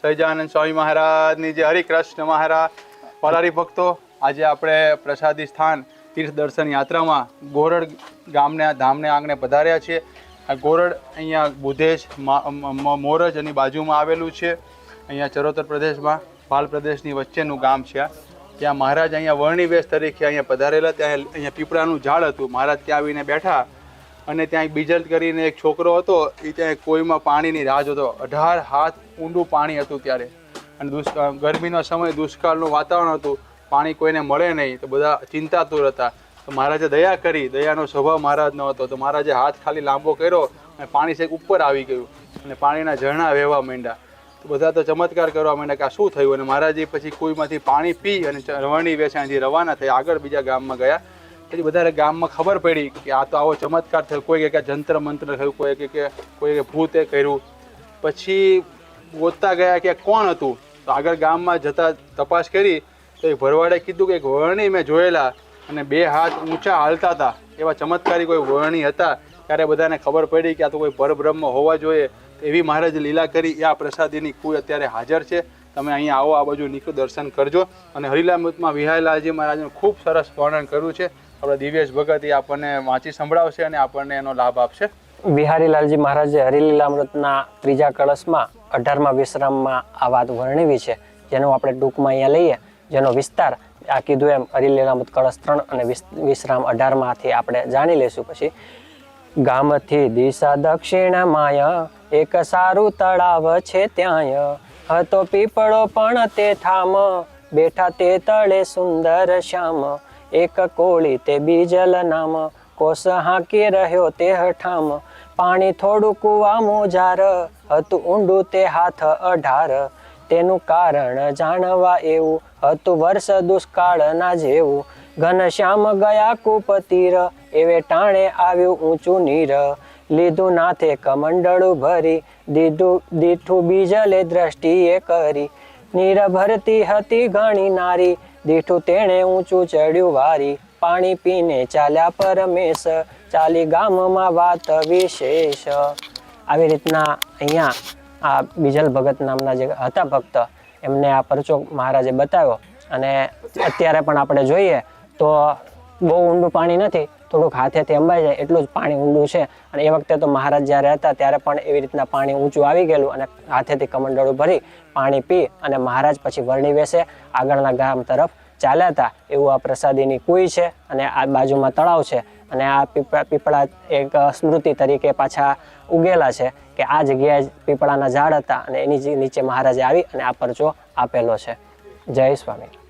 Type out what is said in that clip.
સહજાનંદ સ્વામી મહારાજની જય, હરિકૃષ્ણ મહારાજ. પલારી ભક્તો, આજે આપણે પ્રસાદી સ્થાન તીર્થ દર્શન યાત્રામાં ગોરડ ગામને ધામને આંગણે પધાર્યા છીએ. આ ગોરડ અહીંયા બુધેશ મોરજ એની બાજુમાં આવેલું છે. અહીંયા ચરોતર પ્રદેશમાં ભાલ પ્રદેશની વચ્ચેનું ગામ છે. ત્યાં મહારાજ અહીંયા વર્ણિવેશ તરીકે અહીંયા પધારેલા. ત્યાં અહીંયા પીપળાનું ઝાડ હતું. મહારાજ ત્યાં આવીને બેઠા અને ત્યાં એક બીજલ કરીને એક છોકરો હતો. એ ત્યાં કોઈમાં પાણીની રાહ જોતો. 18 હાથ ઊંડું પાણી હતું ત્યારે. અને ગરમીનો સમય, દુષ્કાળનું વાતાવરણ હતું. પાણી કોઈને મળે નહીં તો બધા ચિંતાતુર હતા. તો મહારાજે દયા કરી. દયાનો સ્વભાવ મહારાજનો હતો. તો મહારાજે હાથ ખાલી લાંબો કર્યો અને પાણી છેક ઉપર આવી ગયું અને પાણીના ઝરણા વહેવા માંડ્યા. તો બધા તો ચમત્કાર કરવા માંડ્યા કે આ શું થયું. અને મહારાજે પછી કુઈમાંથી પાણી પી અને વર્ણિવેશ અહીંથી રવાના થયા, આગળ બીજા ગામમાં ગયા. પછી બધા ગામમાં ખબર પડી કે આ તો આવો ચમત્કાર થયો. કોઈ કે જંત્ર મંત્ર થયું, કોઈ કે ભૂતે કર્યું. પછી ગોતતા ગયા કે કોણ હતું. તો આગળ ગામમાં જતા તપાસ કરી તો એક ભરવાડે કીધું કે એક વર્ણી મેં જોયેલા અને 2 હાથ ઊંચા હાલતા હતા. એવા ચમત્કારી કોઈ વર્ણી હતા. ત્યારે બધાને ખબર પડી કે આ તો કોઈ પરબ્રહ્મ હોવા જોઈએ. એવી મહારાજે લીલા કરી. આ પ્રસાદીની કુઈ અત્યારે હાજર છે. તમે અહીંયા આવો, આ બાજુ નીકળો, દર્શન કરજો. અને હરિલામૃતમાં વિહારીલાલજી મહારાજનું ખૂબ સરસ વર્ણન કર્યું છે. આપણા દિવ્યેશ ભગત એ આપણને વાંચી સંભળાવશે અને આપણને એનો લાભ આપશે. વિહારીલાલજી મહારાજે હરિલીલામૃતના 3જા કળશમાં 18મા વિશ્રામમાં આ વાત વર્ણવી છે, જેનો આપણે ટૂંકમાં અહીંયા લઈએ. જેનો વિસ્તાર આ કીધું એમ હરિલીલામૃત કળશ 3 અને વિશ્રામ 18માંથી આપણે જાણી લઈશું. પછી ગામથી દિશા દક્ષિણમાય એક સારું તળાવ છે ત્યાંય, હતો પીપળો પણ તે થામ, બેઠા તે તળે સુંદર શ્યામ, એક કોળી તે બીજલ નામ, કોસ હાંકી રહ્યો તે હઠામ, પાણી થોડું કુવા મોજાર, હતું ઊંડું તે હાથ 18, તેનું કારણ જાણવા એવું, હતું વર્ષ દુષ્કાળના જેવું, ઘનશ્યામ ગયા કુપતીર, એવે ટાણે આવ્યું ઊંચું નીર, લીધું નાથે કમંડળું ભરી, દીઠું બીજલે દ્રષ્ટિએ કરી, નીર ભરતી હતી ઘણી નારી, દીઠું તેણે ઊંચું ચડ્યું વારી, પાણી પીને ચાલ્યા પરમેશ, ચાલી ગામમાં વાત વિશેષ. આવી રીતના અહીંયા આ બીજલ ભગત નામના જે હતા ભક્ત, એમને આ પરચો મહારાજે બતાવ્યો. અને અત્યારે પણ આપણે જોઈએ તો બહુ ઊંડું પાણી નથી, થોડુંક હાથેથી અંબાઈ જાય એટલું જ પાણી ઊંડું છે. અને એ વખતે તો મહારાજ જ્યારે હતા ત્યારે પણ એવી રીતના પાણી ઊંચું આવી ગયેલું અને હાથેથી કમંડળું ભરી પાણી પી અને મહારાજ પછી વર્ણિવેશે આગળના ગામ તરફ ચાલ્યા હતા. એવું આ પ્રસાદીની કુઈ છે અને આ બાજુમાં તળાવ છે. અને આ પીપળા એક સ્મૃતિ તરીકે પાછા ઉગેલા છે કે આ જગ્યાએ પીપળાના ઝાડ હતા અને એની નીચે મહારાજે આવી અને આ પરચો આપેલો છે. જય સ્વામી.